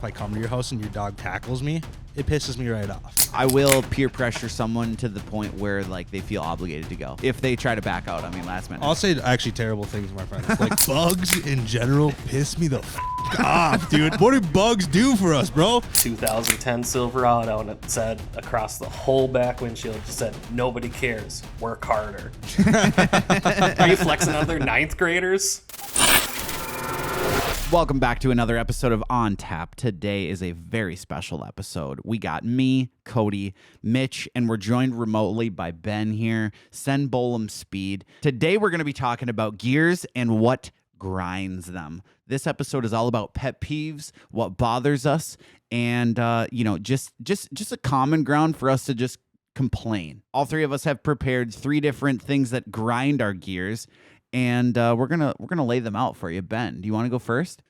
If I come to your house and your dog tackles me, it pisses me right off. I will peer pressure someone to the point where like they feel obligated to go. If they try to back out, I mean, last minute. I'll say actually terrible things to my friends. Like bugs in general piss me the off, dude. What do bugs do for us, bro? 2010 Silverado, and it said across the whole back windshield, it just said, "Nobody cares. Work harder." Are you flexing on their ninth graders? Welcome back to another episode of On Tap. Today is a very special episode. We got me, Cody, Mitch, and we're joined remotely by Ben here. Send Bolum Speed. Today we're going to be talking about gears and what grinds them. This episode is all about pet peeves, what bothers us, and just a common ground for us to just complain. All three of us have prepared three different things that grind our gears. And we're gonna lay them out for you. Ben, do you want to go first?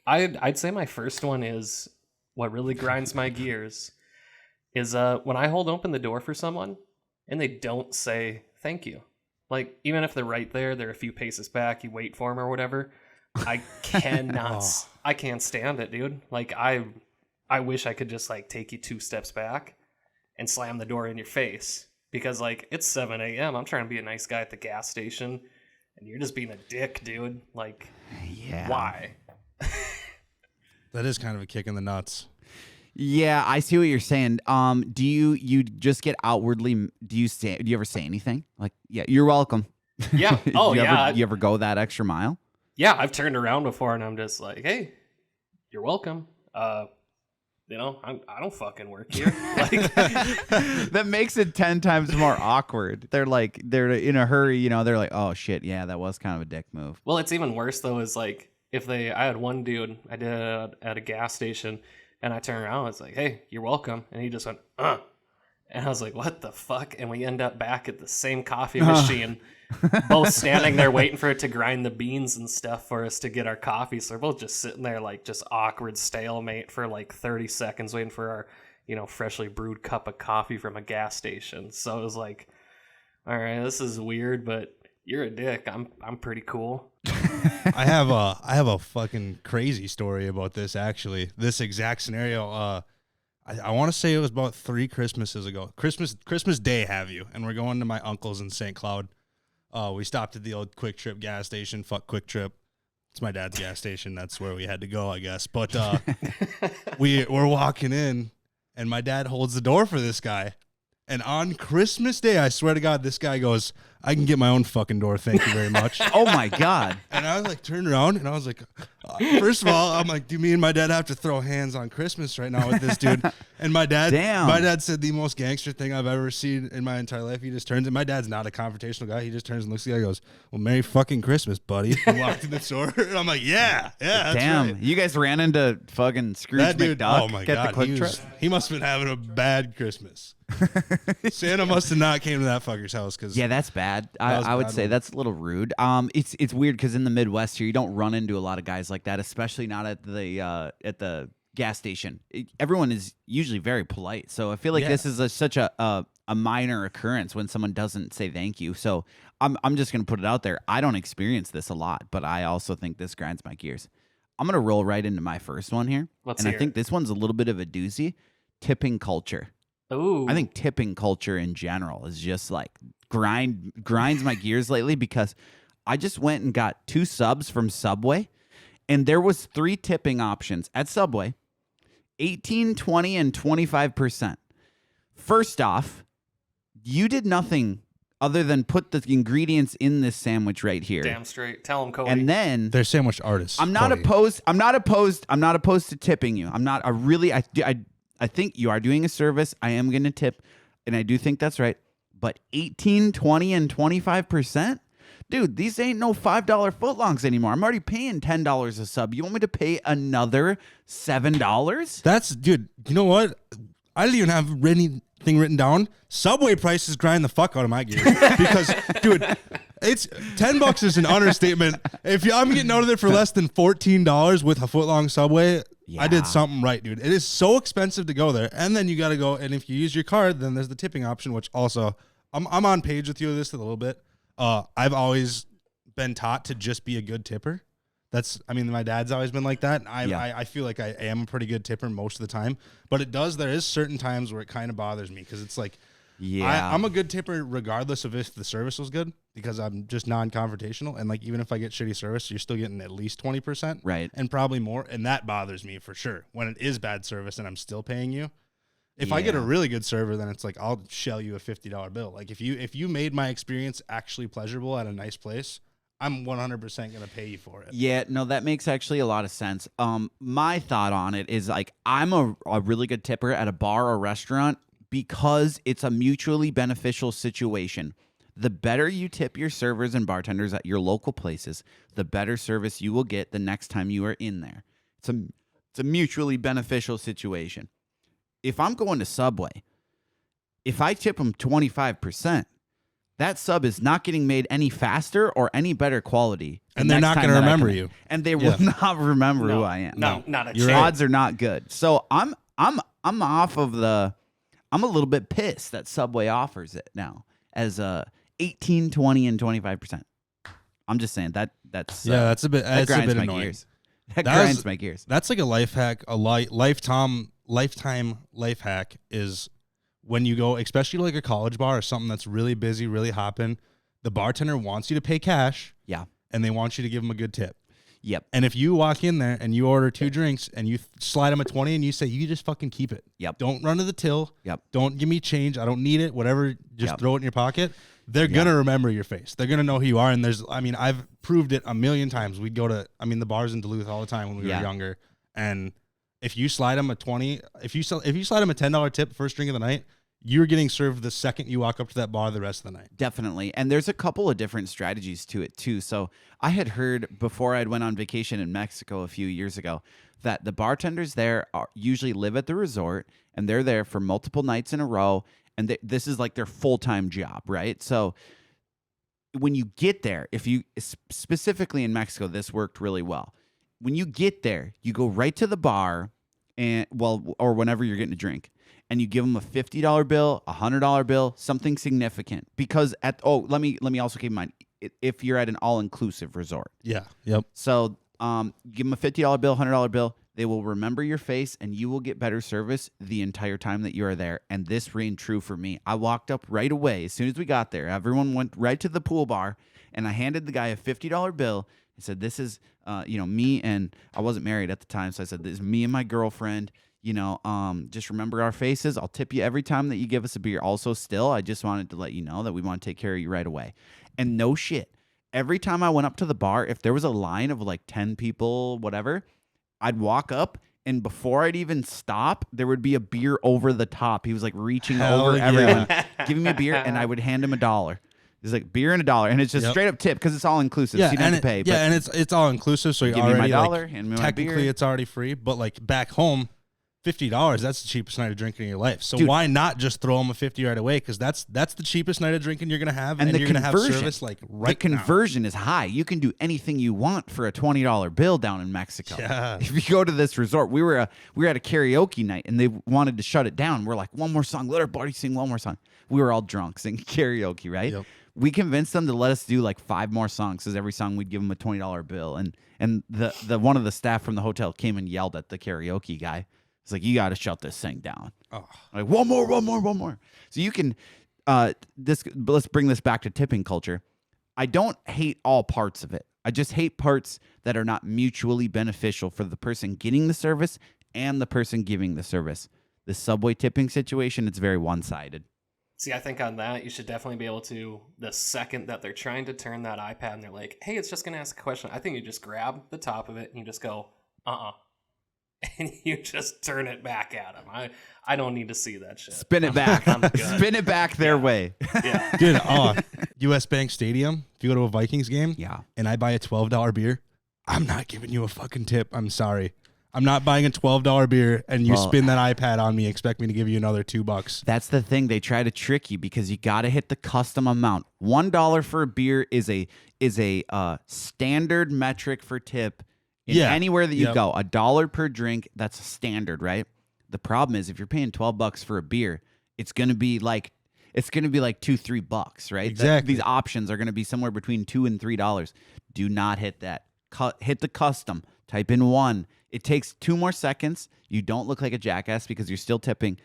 I'd say my first one is what really grinds my gears is when I hold open the door for someone and they don't say thank you. Like, even if they're right there, they're a few paces back, you wait for them or whatever. I cannot. I can't stand it, dude. Like, I wish I could just like take you 2 steps back and slam the door in your face, because like it's 7 a.m. I'm trying to be a nice guy at the gas station. And you're just being a dick, dude. Like, yeah. Why? That is kind of a kick in the nuts. Yeah, I see what you're saying. Do you just get outwardly? Do you ever say anything? Like, yeah, you're welcome. Yeah. Oh, yeah. You ever go that extra mile? Yeah, I've turned around before, and I'm just like, hey, you're welcome. I don't fucking work here. Like, that makes it 10 times more awkward. They're in a hurry, they're like, oh shit, yeah, that was kind of a dick move. Well, it's even worse though, is like I had one dude I did it at a gas station, and I turned around, it's like, hey, you're welcome. And he just went, and I was like, what the fuck? And we end up back at the same coffee machine, both standing there waiting for it to grind the beans and stuff for us to get our coffee. So we're both just sitting there like just awkward stalemate for like 30 seconds waiting for our, freshly brewed cup of coffee from a gas station. So it was like, all right, this is weird, but you're a dick. I'm pretty cool. I have a fucking crazy story about this, actually. This exact scenario. I want to say it was about 3 Christmases ago. Christmas Day, have you? And we're going to my uncle's in St. Cloud. We stopped at the old Quick Trip gas station. Fuck Quick Trip. It's my dad's gas station. That's where we had to go, I guess. But we're walking in, and my dad holds the door for this guy. And on Christmas Day, I swear to God, this guy goes, I can get my own fucking door. Thank you very much. Oh, my God. And I was like, turned around, and I was like, first of all, I'm like, do me and my dad have to throw hands on Christmas right now with this dude? And my dad said the most gangster thing I've ever seen in my entire life. He just turns, and my dad's not a confrontational guy. He just turns and looks at the guy and goes, well, Merry fucking Christmas, buddy. And walked in the store, and I'm like, yeah, that's damn, right. You guys ran into fucking Scrooge that dude, McDuck. Oh my God, he must have been having a bad Christmas. Santa must have not came to that fucker's house, because yeah, that's bad. I would say that's a little rude. It's weird because in the Midwest here, you don't run into a lot of guys like that, especially not at the gas station. Everyone is usually very polite, so I feel like this is such a minor occurrence when someone doesn't say thank you. So I'm just gonna put it out there. I don't experience this a lot, but I also think this grinds my gears. I'm gonna roll right into my first one here, I think this one's a little bit of a doozy. Tipping culture. Ooh. I think tipping culture in general is just like grinds my gears lately, because I just went and got 2 subs from Subway, and there was 3 tipping options at Subway, 18, 20, and 25%. First off, you did nothing other than put the ingredients in this sandwich right here. Damn straight. Tell them, Cody. And then they're sandwich artists. I'm not opposed to tipping you. I think you are doing a service. I am going to tip, and I do think that's right. But 18, 20, and 25%? Dude, these ain't no $5 footlongs anymore. I'm already paying $10 a sub. You want me to pay another $7? Dude, you know what? I didn't even have anything written down. Subway prices grind the fuck out of my gears. Because, dude, it's $10 is an understatement. If I'm getting out of there for less than $14 with a footlong Subway, yeah. I did something right, dude. It is so expensive to go there. And then you got to go, and if you use your card, then there's the tipping option, which also, I'm on page with you with this a little bit. I've always been taught to just be a good tipper. I mean, my dad's always been like that. Yeah. I feel like I am a pretty good tipper most of the time, but there is certain times where it kind of bothers me because it's like, Yeah. I'm a good tipper regardless of if the service was good because I'm just non-confrontational. And like, even if I get shitty service, you're still getting at least 20%. Right. And probably more. And that bothers me for sure. When it is bad service and I'm still paying you. If I get a really good server, then it's like, I'll shell you a $50 bill. Like if you made my experience actually pleasurable at a nice place, I'm 100% going to pay you for it. Yeah, no, that makes actually a lot of sense. My thought on it is like, I'm a really good tipper at a bar or restaurant because it's a mutually beneficial situation. The better you tip your servers and bartenders at your local places, the better service you will get the next time you are in there. It's a mutually beneficial situation. If I'm going to Subway, if I tip them 25%, that sub is not getting made any faster or any better quality. And they're not going to remember you. And they will not remember who I am. No, not a Your chance. odds are not good. So I'm off of the. I'm a little bit pissed that Subway offers it now as 18, 20, and 25%. I'm just saying that's that's a bit. that That's a grinds bit my annoying. gears. That grinds my gears. That's like a life hack, a lifetime life hack is when you go, especially like a college bar or something that's really busy, really hopping. The bartender wants you to pay cash. Yeah. And they want you to give them a good tip. Yep. And if you walk in there and you order 2 drinks and you slide them a 20 and you say, you just fucking keep it. Yep. Don't run to the till. Yep. Don't give me change. I don't need it. Whatever. Just Yep. throw it in your pocket. They're going to remember your face. They're going to know who you are. And I've proved it a million times. We'd go to, the bars in Duluth all the time when we were younger. And if you slide them a 20, if you slide them a $10 tip first drink of the night, you're getting served the second you walk up to that bar the rest of the night. Definitely. And there's a couple of different strategies to it too. So I had heard before I'd went on vacation in Mexico a few years ago that the bartenders there usually live at the resort and they're there for multiple nights in a row. And this is like their full-time job, right? So when you get there, if you specifically in Mexico, this worked really well. When you get there, you go right to the bar or whenever you're getting a drink. And you give them a $50 bill, a $100 bill, something significant. Because let me also keep in mind, if you're at an all-inclusive resort. Yeah. Yep. So give them a $50 bill, $100 bill. They will remember your face, and you will get better service the entire time that you are there. And this reigned true for me. I walked up right away. As soon as we got there, everyone went right to the pool bar, and I handed the guy a $50 bill. I said, this is, me, and I wasn't married at the time, so I said, this is me and my girlfriend. Just remember our faces. I'll tip you every time that you give us a beer. Also, still, I just wanted to let you know that we want to take care of you right away. And no shit. Every time I went up to the bar, if there was a line of like 10 people, whatever, I'd walk up, and before I'd even stop, there would be a beer over the top. He was like reaching over everyone, giving me a beer, and I would hand him $1. It's like beer and $1, and it's just straight up tip because it's all inclusive. So you don't have to pay. Yeah, and it's all inclusive, so you give already me my dollar, hand me my technically beer. it's already free. But like back home, $50, that's the cheapest night of drinking in your life. So Dude, why not just throw them a 50 right away? Because that's the cheapest night of drinking you're gonna have, and the you're gonna have conversion, service like right the conversion is high. You can do anything you want for a $20 bill down in Mexico. Yeah. If you go to this resort, we were at a karaoke night, and they wanted to shut it down. We're like, one more song, let our buddy sing one more song. We were all drunk singing karaoke, right? Yep. We convinced them to let us do like 5 more songs, because every song we'd give them a $20 bill. And the one of the staff from the hotel came and yelled at the karaoke guy. It's like, you got to shut this thing down. Oh. Like, one more. So you can, let's bring this back to tipping culture. I don't hate all parts of it. I just hate parts that are not mutually beneficial for the person getting the service and the person giving the service. The Subway tipping situation, it's very one-sided. See, I think on that, you should definitely be able to, the second that they're trying to turn that iPad and they're like, hey, it's just going to ask a question. I think you just grab the top of it and you just go, and you just turn it back at them. I don't need to see that shit. Spin it back. Spin it back their way. Yeah. Dude, US Bank Stadium, if you go to a Vikings game and I buy a $12 beer, I'm not giving you a fucking tip. I'm sorry. I'm not buying a $12 beer and you spin that iPad on me, expect me to give you another $2. That's the thing. They try to trick you because you got to hit the custom amount. $1 for a beer is a standard metric for tip. Anywhere that you go, $1 per drink, that's standard, right? The problem is if you're paying $12 for a beer, it's gonna be like $2-3, right? Exactly. These options are gonna be somewhere between $2 and $3. Do not hit that hit the custom, type in 1. It takes 2 more seconds. You don't look like a jackass because you're still tipping.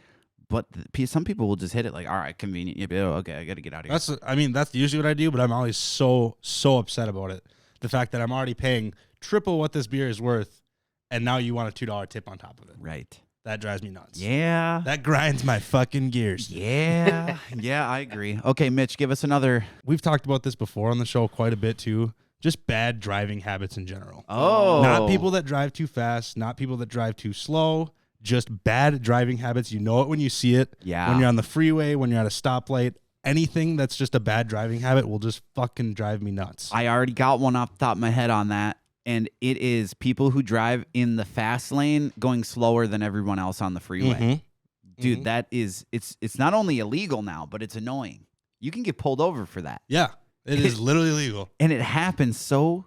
But some people will just hit it like, all right, convenient. Yeah, okay, I got to get out of here. That's usually what I do, but I'm always so upset about it. The fact that I'm already paying triple what this beer is worth, and now you want a $2 tip on top of it. Right. That drives me nuts. Yeah. That grinds my fucking gears. Yeah. Yeah, I agree. Okay, Mitch, give us another. We've talked about this before on the show quite a bit too. Just bad driving habits in general. Oh. Not people that drive too fast, not people that drive too slow, just bad driving habits. You know it when you see it. Yeah. When you're on the freeway, when you're at a stoplight, anything that's just a bad driving habit will just fucking drive me nuts. I already got one off the top of my head on that. And it is people who drive in the fast lane going slower than everyone else on the freeway. Mm-hmm. Dude, that is it's not only illegal now, but it's annoying. You can get pulled over for that. Yeah, it is literally illegal. And it happens so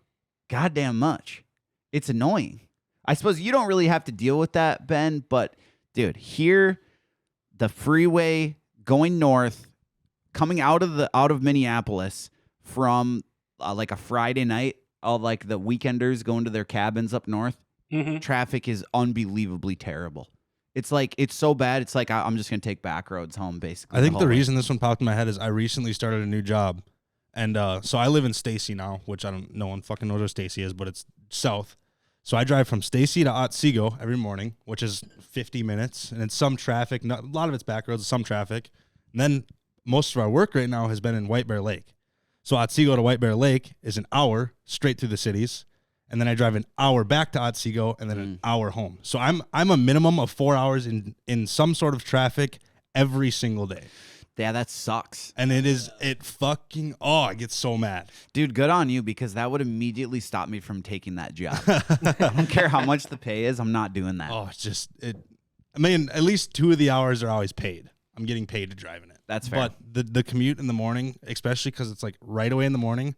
goddamn much. It's annoying. I suppose you don't really have to deal with that, Ben, but dude, here the freeway going north, coming out of Minneapolis from like a Friday night, all like the weekenders going to their cabins up north, traffic is unbelievably terrible. It's like, it's so bad. It's like, I'm just going to take back roads home, basically. I think the reason this one popped in my head is I recently started a new job. And so I live in Stacy now, which no one fucking knows where Stacy is, but it's south. So I drive from Stacy to Otsego every morning, which is 50 minutes. And it's some traffic. A lot of it's back roads, some traffic. And then most of our work right now has been in White Bear Lake. So Otsego to White Bear Lake is an hour straight through the cities, and then I drive an hour back to Otsego and then an hour home. So I'm a minimum of 4 hours in some sort of traffic every single day. Yeah, that sucks. And I get so mad. Dude, good on you, because that would immediately stop me from taking that job. I don't care how much the pay is. I'm not doing that. Oh, at least 2 of the hours are always paid. I'm getting paid to drive in it. That's fair. But the commute in the morning, especially because it's like right away in the morning,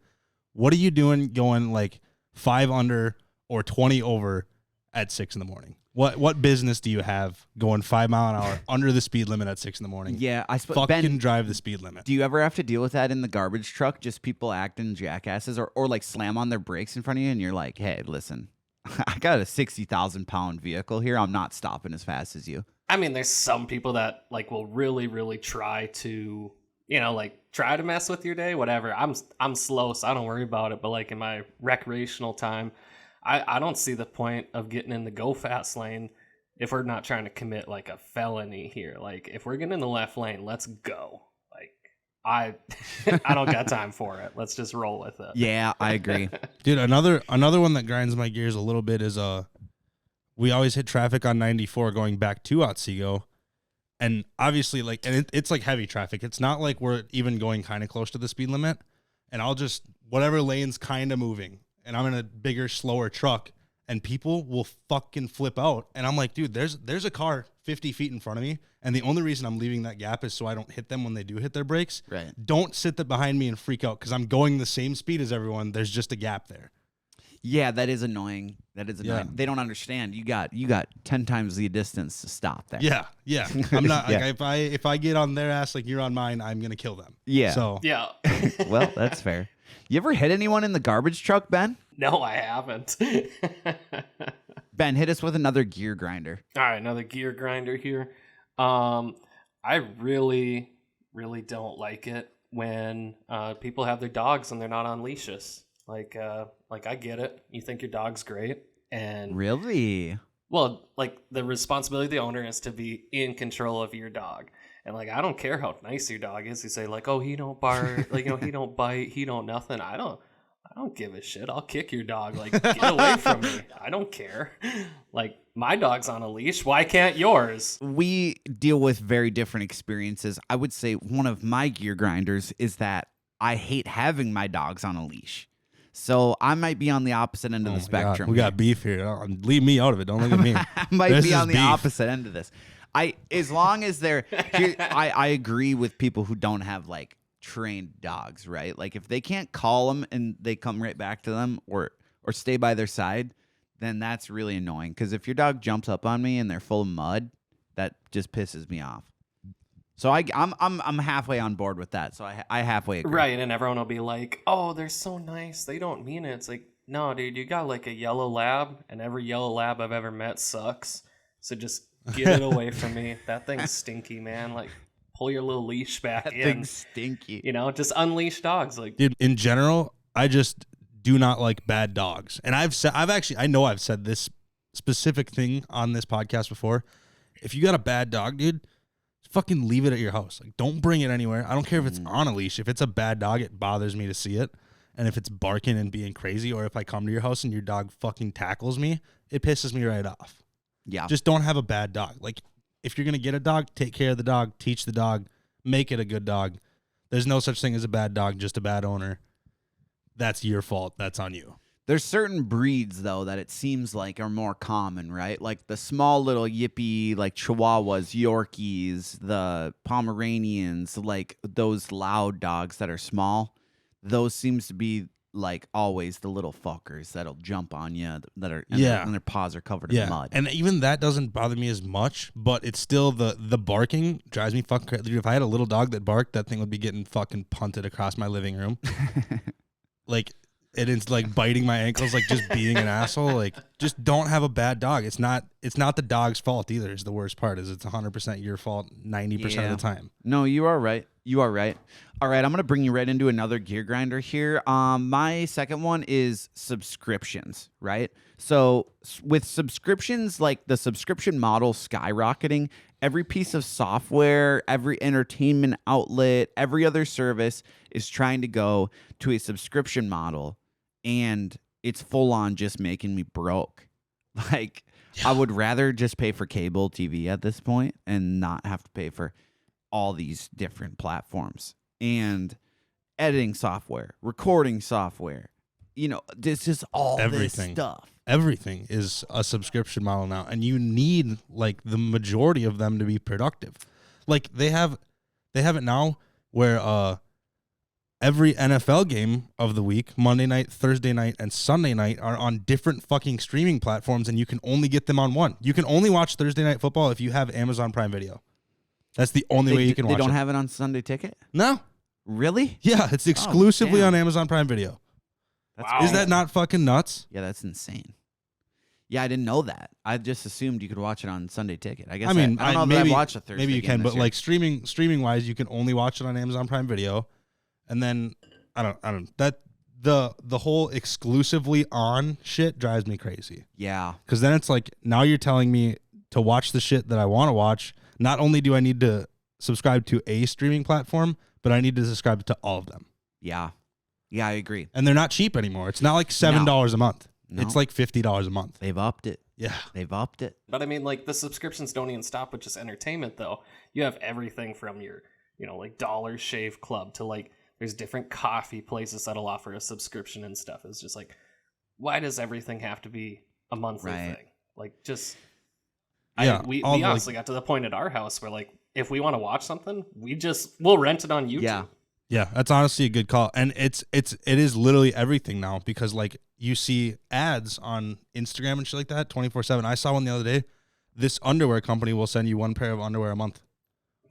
what are you doing going like 5 under or 20 over at 6 in the morning? What business do you have going 5 mile an hour under the speed limit at 6 in the morning? Yeah, I suppose. Fucking Ben, drive the speed limit. do you ever have to deal with that in the garbage truck? Just people acting jackasses or like slam on their brakes in front of you, and you're like, hey, listen, I got a 60,000 pound vehicle here. I'm not stopping as fast as you. I mean, there's some people that like will really, really try to, try to mess with your day, whatever. I'm slow, so I don't worry about it. But like in my recreational time, I don't see the point of getting in the go fast lane if we're not trying to commit like a felony here. Like if we're getting in the left lane, let's go. Like I don't got time for it. Let's just roll with it. Yeah, I agree. Dude, another one that grinds my gears a little bit is we always hit traffic on 94 going back to Otsego. And obviously, it's like heavy traffic. It's not like we're even going kind of close to the speed limit. And I'll just, whatever lane's kind of moving, and I'm in a bigger, slower truck, and people will fucking flip out. And I'm like, dude, there's a car 50 feet in front of me, and the only reason I'm leaving that gap is so I don't hit them when they do hit their brakes. Right. Don't sit behind me and freak out because I'm going the same speed as everyone. There's just a gap there. Yeah, that is annoying. That is annoying. Yeah. They don't understand. You got 10 times the distance to stop there. Yeah. I'm not Yeah. like if I get on their ass like you're on mine, I'm gonna kill them. Yeah. So Yeah. Well, that's fair. You ever hit anyone in the garbage truck, Ben? No, I haven't. Ben, hit us with another gear grinder. All right, another gear grinder here. I really, really don't like it when people have their dogs and they're not on leashes. Like I get it. You think your dog's great, and Really? well, like the responsibility of the owner is to be in control of your dog. And like I don't care how nice your dog is. You say like, oh, he don't bark, like he don't bite, he don't nothing. I don't give a shit. I'll kick your dog. Like get away from me. I don't care. Like my dog's on a leash. Why can't yours? We deal with very different experiences. I would say one of my gear grinders is that I hate having my dogs on a leash. So I might be on the opposite end of the spectrum. We got beef here. Leave me out of it. Don't look at me. I might This be is on the beef. opposite end of this. As long as they're I agree with people who don't have like trained dogs, right? Like if they can't call them and they come right back to them or stay by their side, then that's really annoying. Because if your dog jumps up on me and they're full of mud, that just pisses me off. So I'm halfway on board with that. So I halfway agree. Right, and everyone will be like, "Oh, they're so nice. They don't mean it." It's like, no, dude, you got like a yellow lab, and every yellow lab I've ever met sucks. So just get it away from me. That thing's stinky, man. Like, pull your little leash back That in. thing's stinky. You know, just unleash dogs. Like, Dude, in general, I just do not like bad dogs. And I've said this specific thing on this podcast before. If you got a bad dog, dude, fucking leave it at your house. Like, don't bring it anywhere. I don't care if it's on a leash. If it's a bad dog, it bothers me to see it. And if it's barking and being crazy, or if I come to your house and your dog fucking tackles me, it pisses me right off. Yeah. Just don't have a bad dog. Like, if you're going to get a dog, take care of the dog, teach the dog, make it a good dog. There's no such thing as a bad dog, just a bad owner. That's your fault. That's on you. There's certain breeds, though, that it seems like are more common, right? Like the small little yippy, like Chihuahuas, Yorkies, the Pomeranians, like those loud dogs that are small. Those seems to be like always the little fuckers that'll jump on you that are, and their paws are covered in mud. And even that doesn't bother me as much, but it's still the barking drives me fucking crazy. Dude, if I had a little dog that barked, that thing would be getting fucking punted across my living room. Like, it's like biting my ankles, like just being an asshole. Like, just don't have a bad dog. It's not the dog's fault either. Is the worst part. Is it's 100% your fault 90% of the time. No, you are right. You are right. All right, I'm gonna bring you right into another gear grinder here. My second one is subscriptions. Right. So with subscriptions, like the subscription model skyrocketing, every piece of software, every entertainment outlet, every other service is trying to go to a subscription model. And it's full on just making me broke. Like, I would rather just pay for cable TV at this point and not have to pay for all these different platforms and editing software, recording software. You know, this is all Everything. this stuff. Everything is a subscription model now, and you need like the majority of them to be productive. Like they have it now where every NFL game of the week, Monday night, Thursday night, and Sunday night, are on different fucking streaming platforms, and you can only get them on one. You can only watch Thursday Night Football if you have Amazon Prime Video. That's the only way you can watch it. They don't have it on Sunday Ticket? No. Really? Yeah, it's exclusively on Amazon Prime Video. wow. Is that not fucking nuts? Yeah, that's insane. Yeah, I didn't know that. I just assumed you could watch it on Sunday Ticket. I guess I mean, I don't know maybe, if I watched a Thursday maybe you game can, this but year. like streaming wise, you can only watch it on Amazon Prime Video, and then I don't that the whole exclusively on shit drives me crazy. Yeah. Because then it's like, now you're telling me to watch the shit that I want to watch. Not only do I need to subscribe to a streaming platform, but I need to subscribe to all of them. Yeah. Yeah, I agree. And they're not cheap anymore. It's not like $7 a month. No. It's like $50 a month. They've upped it. Yeah. They've upped it. But I mean, like, the subscriptions don't even stop with just entertainment, though. You have everything from your, like Dollar Shave Club to like, there's different coffee places that'll offer a subscription and stuff. It's just like, why does everything have to be a monthly thing? Like, just, yeah. We honestly got to the point at our house where, like, if we want to watch something, we'll rent it on YouTube. Yeah. Yeah, that's honestly a good call. And it is literally everything now, because like you see ads on Instagram and shit like that 24/7. I saw one the other day. This underwear company will send you one pair of underwear a month.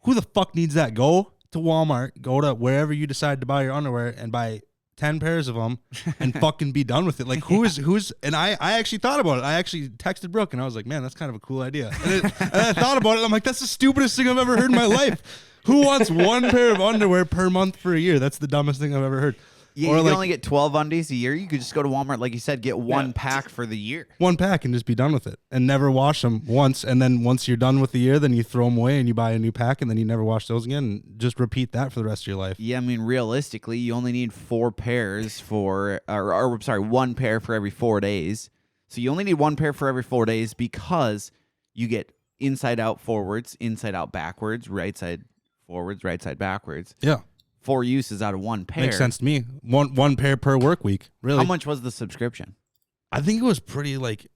Who the fuck needs that? Go to Walmart, go to wherever you decide to buy your underwear and buy 10 pairs of them and fucking be done with it. Like who's and I actually thought about it. I actually texted Brooke and I was like, man, that's kind of a cool idea. And I thought about it. I'm like, that's the stupidest thing I've ever heard in my life. Who wants one pair of underwear per month for a year? That's the dumbest thing I've ever heard. Yeah, or you like, can only get 12 undies a year. You could just go to Walmart, like you said, get one pack for the year. One pack and just be done with it and never wash them once. And then once you're done with the year, then you throw them away and you buy a new pack and then you never wash those again. And just repeat that for the rest of your life. Yeah, I mean, realistically, you only need 4 pairs one pair for every 4 days. So you only need one pair for every 4 days because you get inside out forwards, inside out backwards, right side forwards, right side backwards. Yeah. 4 uses out of one pair. Makes sense to me. One pair per work week. Really. How much was the subscription? I think it was pretty like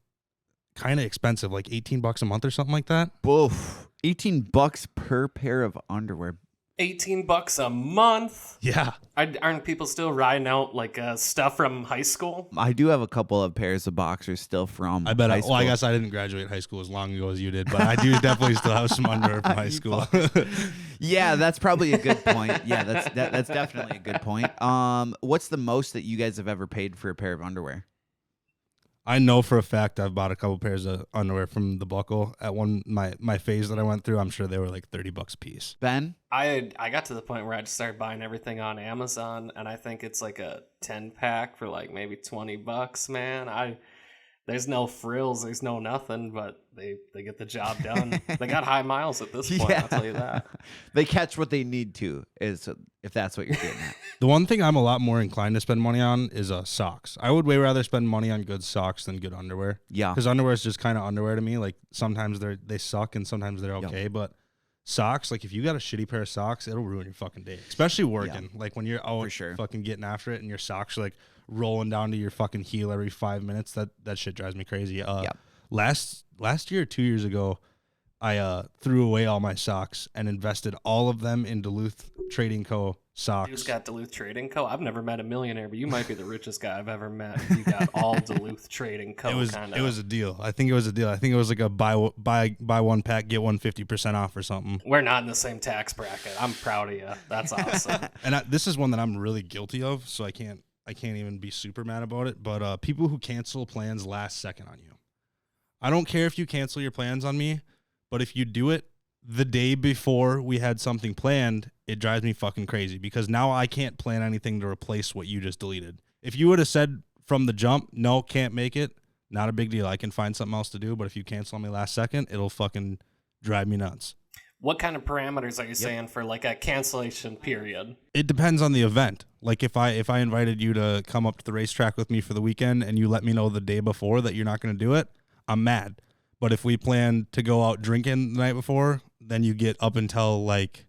kind of expensive, like $18 a month or something like that. Boof. $18 per pair of underwear. $18 a month. Yeah. Aren't people still riding out like stuff from high school? I do have a couple of pairs of boxers still from I bet. high school. Well, I guess I didn't graduate high school as long ago as you did, but I do definitely still have some underwear from high school. Yeah, that's probably a good point. Yeah, that's definitely a good point. What's the most that you guys have ever paid for a pair of underwear? I know for a fact I've bought a couple pairs of underwear from the Buckle at my phase that I went through. I'm sure they were like $30 a piece. Ben? I got to the point where I just started buying everything on Amazon, and I think it's like a 10-pack for like maybe $20, man. There's no frills, there's no nothing, but they get the job done. They got high miles at this point, I'll tell you that. They catch what they need to, is if that's what you're getting at. The one thing I'm a lot more inclined to spend money on is socks. I would way rather spend money on good socks than good underwear. Yeah. Because underwear is just kind of underwear to me. Like sometimes they suck and sometimes they're okay, but socks, like if you got a shitty pair of socks, it'll ruin your fucking day. Especially working. Like when you're out fucking getting after it and your socks are like rolling down to your fucking heel every 5 minutes, that shit drives me crazy. Last year or 2 years ago, I threw away all my socks and invested all of them in Duluth Trading Co. socks. You've got Duluth Trading Co. I've never met a millionaire, but you might be the richest guy I've ever met. You got all Duluth Trading Co. It was a deal. I think it was a deal. I think it was like a buy one pack, get one 50% off or something. We're not in the same tax bracket. I'm proud of you. That's awesome. And this is one that I'm really guilty of, so I can't even be super mad about it. But people who cancel plans last second on you. I don't care if you cancel your plans on me, but if you do it the day before we had something planned, it drives me fucking crazy because now I can't plan anything to replace what you just deleted. If you would have said from the jump, no, can't make it, not a big deal. I can find something else to do. But if you cancel on me last second, it'll fucking drive me nuts. What kind of parameters are you saying for like a cancellation period? It depends on the event. Like if I invited you to come up to the racetrack with me for the weekend and you let me know the day before that you're not going to do it, I'm mad. But if we plan to go out drinking the night before, then you get up until like,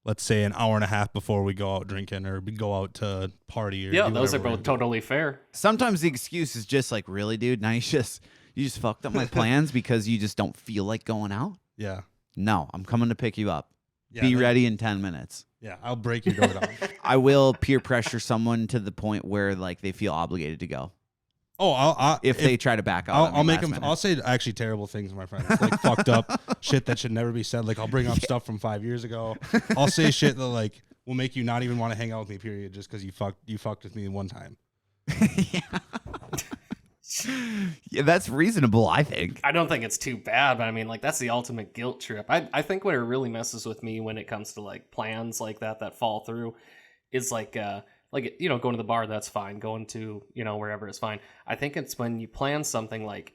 let's say an hour and a half before we go out drinking or we go out to party. Or yeah, those are both totally fair. Sometimes the excuse is just like, really, dude? Now you just fucked up my plans because you just don't feel like going out? Yeah. No, I'm coming to pick you up. Yeah, Be ready in 10 minutes. Yeah, I'll break your door down. I will peer pressure someone to the point where like they feel obligated to go. Oh, if they try to back out, I'll make them. I'll say actually terrible things to my friends, like fucked up shit that should never be said. Like I'll bring up stuff from 5 years ago. I'll say shit that like will make you not even want to hang out with me. Period, just because you fucked with me one time. Yeah, that's reasonable. I think. I don't think it's too bad, but I mean, like that's the ultimate guilt trip. I think what it really messes with me when it comes to like plans like that fall through is like going to the bar, that's fine. Going to, wherever is fine. I think it's when you plan something like,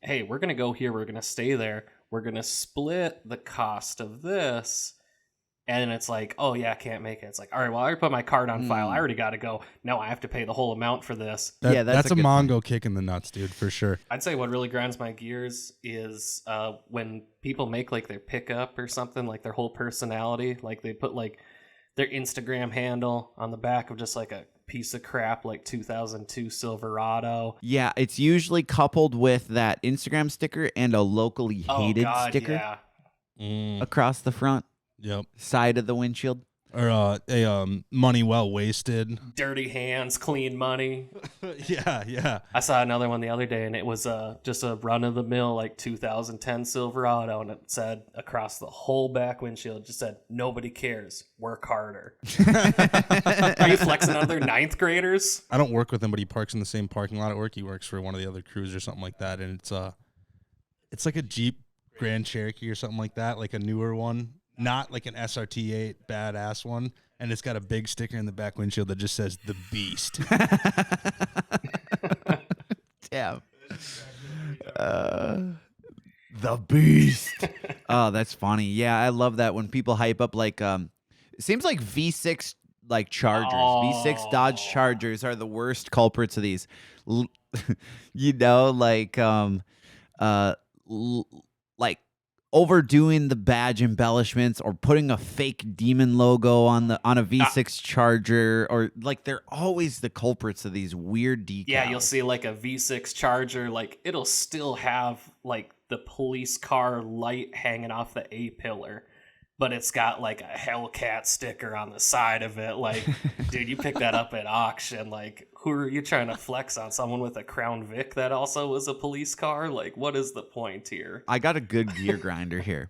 hey, we're going to go here. We're going to stay there. We're going to split the cost of this. And it's like, oh, yeah, I can't make it. It's like, all right, well, I already put my card on file. I already got to go. No, I have to pay the whole amount for this. That's a Mongo kick in the nuts, dude, for sure. I'd say what really grinds my gears is when people make like their pickup or something, like their whole personality. Like they put like their Instagram handle on the back of just like a piece of crap like 2002 Silverado. Yeah, it's usually coupled with that Instagram sticker and a locally hated sticker across the front side of the windshield. Or a money well wasted. Dirty hands, clean money. Yeah. I saw another one the other day, and it was just a run-of-the-mill, like 2010 Silverado, and it said across the whole back windshield, it just said, nobody cares, work harder. Are you flexing on other ninth graders? I don't work with him, but he parks in the same parking lot at work. He works for one of the other crews or something like that, and it's like a Jeep Grand Cherokee or something like that, like a newer one. Not like an SRT8 badass one, and it's got a big sticker in the back windshield that just says "The Beast." Damn. The Beast. Oh, that's funny. Yeah, I love that when people hype up like it seems like V6 like Chargers. V6 Dodge Chargers are the worst culprits of these. Like overdoing the badge embellishments or putting a fake demon logo on a V6 Charger, or like they're always the culprits of these weird decals. Yeah, you'll see like a V6 Charger, like it'll still have like the police car light hanging off the A-pillar, but it's got like a Hellcat sticker on the side of it. Like, dude, you picked that up at auction. Like, who are you trying to flex on? Someone with a Crown Vic that also was a police car? Like, what is the point here? I got a good gear grinder here.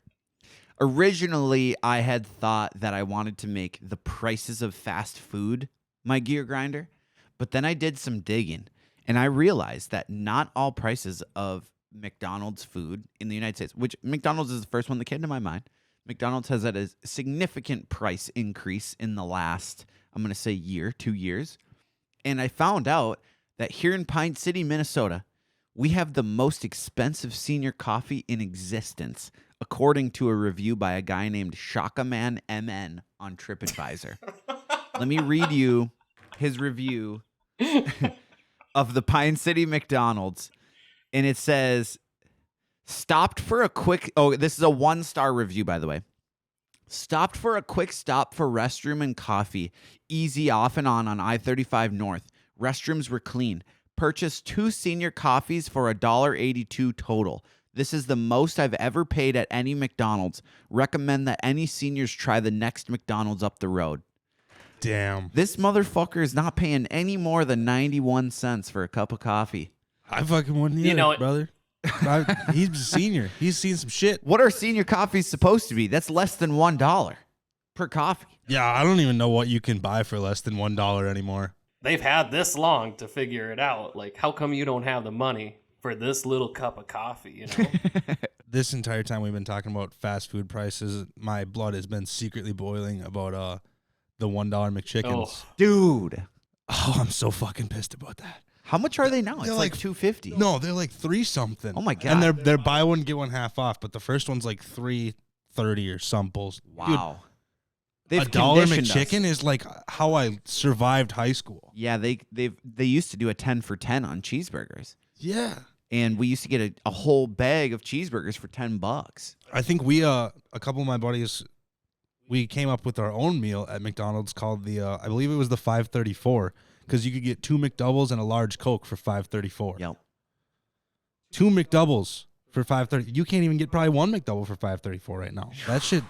Originally, I had thought that I wanted to make the prices of fast food my gear grinder, but then I did some digging, And I realized that not all prices of McDonald's food in the United States, which McDonald's is the first one that came to my mind. McDonald's has had a significant price increase in the last, I'm going to say 2 years. And I found out that here in Pine City, Minnesota, we have the most expensive senior coffee in existence, according to a review by a guy named Shakaman MN on TripAdvisor. Let me read you his review of the Pine City McDonald's. And it says, stopped for a quick... Oh, this is a 1-star review, by the way. Stopped for a quick stop for restroom and coffee. Easy off and on I-35 North. Restrooms were clean. Purchased 2 senior coffees for $1.82 total. This is the most I've ever paid at any McDonald's. Recommend that any seniors try the next McDonald's up the road. Damn. This motherfucker is not paying any more than 91 cents for a cup of coffee. I fucking wouldn't either, brother. He's a senior. He's seen some shit. What are senior coffees supposed to be? That's less than $1 per coffee. Yeah, I don't even know what you can buy for less than $1 anymore. They've had this long to figure it out. Like, how come you don't have the money for this little cup of coffee, you know? This entire time we've been talking about fast food prices, my blood has been secretly boiling about the $1 McChickens. Oh. Dude. Oh, I'm so fucking pissed about that. How much are they now? It's They're like like $2.50. No, they're like $3 something. Oh my God. And they're buy one get one half off, but the first one's like $3.30 or some bullshit. Wow. Dude, a $1 McChicken is like how I survived high school. Yeah, they used to do a 10 for 10 on cheeseburgers. Yeah. And we used to get a whole bag of cheeseburgers for $10. I think we a couple of my buddies, we came up with our own meal at McDonald's called the I believe it was the 534, because you could get 2 McDoubles and a large Coke for $5.34. Yep. 2 McDoubles for $5.30. You can't even get probably 1 McDouble for $5.34 right now. That shit,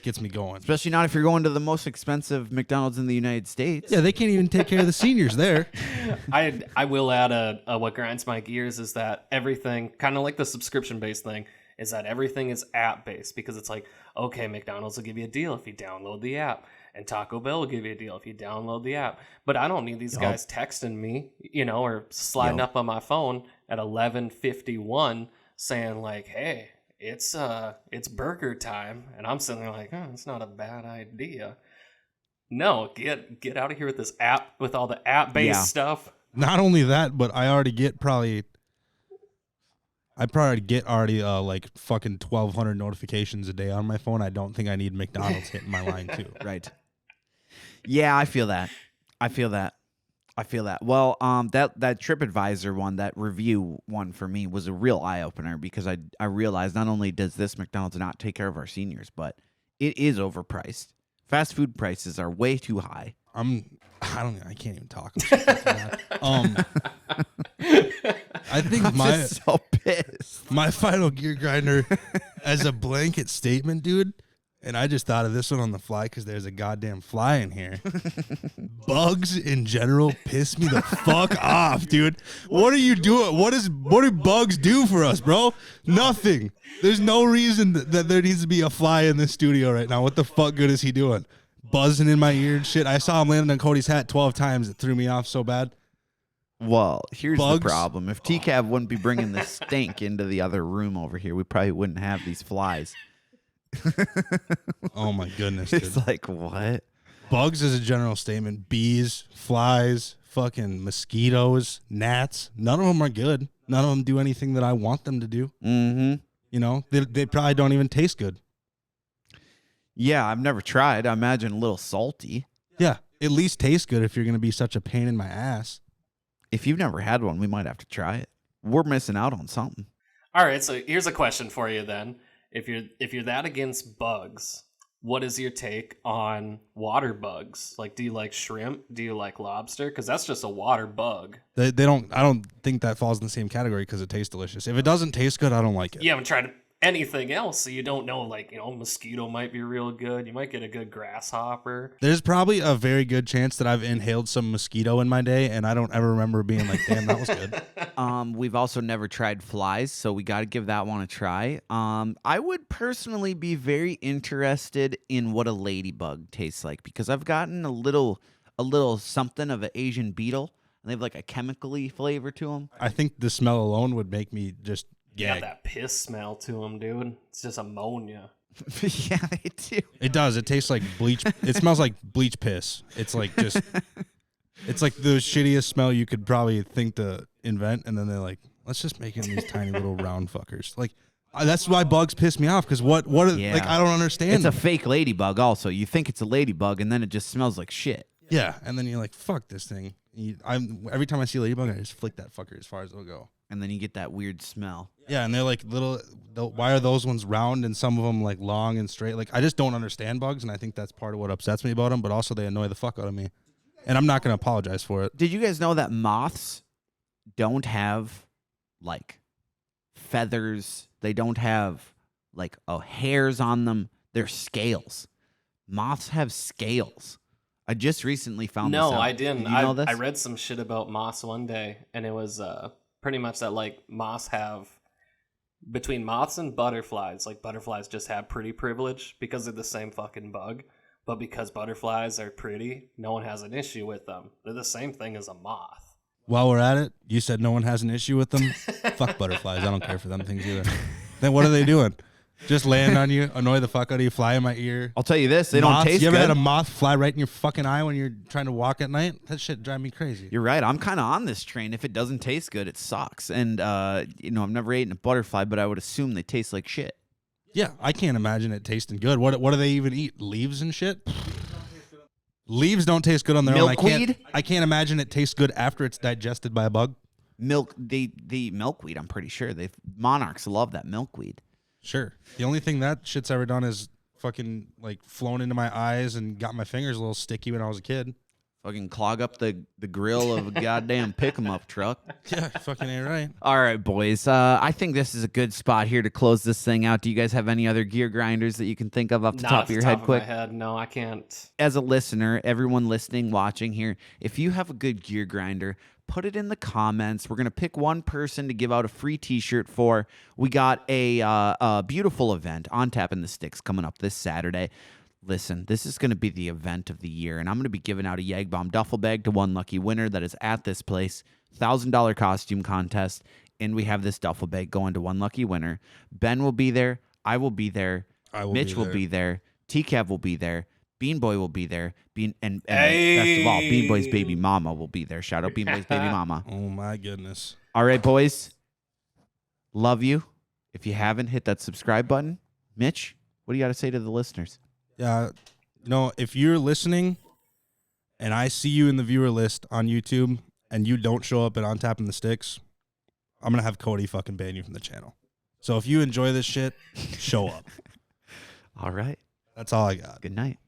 gets me going. Especially not if you're going to the most expensive McDonald's in the United States. Yeah, they can't even take care of the seniors there. I will add a what grinds my gears is that everything, kind of like the subscription-based thing, is that everything is app-based, because it's like, okay, McDonald's will give you a deal if you download the app, and Taco Bell will give you a deal if you download the app. But I don't need these guys texting me, or sliding up on my phone at 11:51 saying like, hey, it's burger time, and I'm sitting there like, it's not a bad idea. No, get out of here with this app, with all the app-based stuff. Not only that, but I probably get like fucking 1,200 notifications a day on my phone. I don't think I need McDonald's hitting my line too. Right. Yeah, I feel that. Well, that TripAdvisor one, that review one for me was a real eye-opener, because I realized not only does this McDonald's not take care of our seniors, but it is overpriced. Fast food prices are way too high. I can't even talk. I think I'm just so pissed. My final gear grinder as a blanket statement, dude. And I just thought of this one on the fly because there's a goddamn fly in here. Bugs in general piss me the fuck off, dude. What are you doing? What do bugs do for us, bro? Nothing. There's no reason that there needs to be a fly in this studio right now. What the fuck good is he doing? Buzzing in my ear and shit. I saw him landing on Cody's hat 12 times. It threw me off so bad. Well, here's Bugs? the problem. If TCAV wouldn't be bringing this stink into the other room over here, we probably wouldn't have these flies. Oh my goodness, dude. It's like, what? Bugs is a general statement. Bees, flies, fucking mosquitoes, gnats. None of them are good. None of them do anything that I want them to do. Mm-hmm. They probably don't even taste good. Yeah, I've never tried. I imagine a little salty. Yeah, at least taste good if you're going to be such a pain in my ass. If you've never had one, we might have to try it. We're missing out on something. All right, so here's a question for you then. If you're that against bugs, what is your take on water bugs? Like, do you like shrimp? Do you like lobster? Because that's just a water bug. They don't. I don't think that falls in the same category because it tastes delicious. If it doesn't taste good, I don't like it. You haven't tried anything else, so you don't know. Like, mosquito might be real good. You might get a good grasshopper. There's probably a very good chance that I've inhaled some mosquito in my day, and I don't ever remember being like, "Damn, that was good." We've also never tried flies, so we got to give that one a try. I would personally be very interested in what a ladybug tastes like, because I've gotten a little something of an Asian beetle and they have like a chemically flavor to them. I think the smell alone would make me just You got gag. that piss smell to them, dude. It's just ammonia. Yeah, they do. It does. It tastes like bleach. It smells like bleach piss. It's like just, it's like the shittiest smell you could probably think to invent. And then they're like, let's just make it in these tiny little round fuckers. Like, that's why bugs piss me off. Because what, Yeah. like, I don't understand. It's a fake ladybug also. You think it's a ladybug, and then it just smells like shit. Yeah. And then you're like, fuck this thing. Every time I see a ladybug, I just flick that fucker as far as it'll go. And then you get that weird smell. Yeah, and they're like why are those ones round and some of them like long and straight? Like, I just don't understand bugs, and I think that's part of what upsets me about them, but also they annoy the fuck out of me. And I'm not going to apologize for it. Did you guys know that moths don't have, like, feathers? They don't have, like, hairs on them. They're scales. Moths have scales. I just recently found this out. No, I didn't. Did you know this? I read some shit about moths one day, and it was pretty much that like moths have between moths and butterflies. Like butterflies just have pretty privilege because they're the same fucking bug, but because butterflies are pretty, no one has an issue with them. They're the same thing as a moth. While we're at it, you said no one has an issue with them. Fuck butterflies. I don't care for them things either. Then what are they doing? Just land on you, annoy the fuck out of you, fly in my ear. I'll tell you this, they Moths, don't taste you ever good. had a moth fly right in your fucking eye when you're trying to walk at night? That shit drive me crazy. You're right. I'm kind of on this train. If it doesn't taste good, it sucks. And, I've never eaten a butterfly, but I would assume they taste like shit. Yeah, I can't imagine it tasting good. What do they even eat? Leaves and shit? Leaves don't taste good on their own. Milkweed? I can't imagine it tastes good after it's digested by a bug. They eat milkweed, I'm pretty sure. Monarchs love that milkweed. Sure. The only thing that shit's ever done is fucking like flown into my eyes and got my fingers a little sticky when I was a kid. Fucking clog up the grill of a goddamn pick-em-up truck. Yeah, fucking ain't right. All right, boys. I think this is a good spot here to close this thing out. Do you guys have any other gear grinders that you can think of off the Not top off of the your top head of quick? my head. No, I can't. As a listener, everyone listening, watching here, if you have a good gear grinder, put it in the comments. We're going to pick one person to give out a free t-shirt for. We got a beautiful event on Tapping the Sticks coming up this Saturday. Listen, this is going to be the event of the year, and I'm going to be giving out a Yag Bomb duffel bag to one lucky winner that is at this place. $1,000 costume contest, and we have this duffel bag going to one lucky winner. Ben will be there. I will be there. Mitch will be there. T-Cav will be there. Bean Boy will be there. And best of all, Bean Boy's baby mama will be there. Shout out Bean Boy's baby mama. Oh my goodness. All right, boys. Love you. If you haven't, hit that subscribe button. Mitch, what do you got to say to the listeners? Yeah, if you're listening and I see you in the viewer list on YouTube and you don't show up at On Tapping the Sticks, I'm going to have Cody fucking ban you from the channel. So if you enjoy this shit, show up. All right. That's all I got. Good night.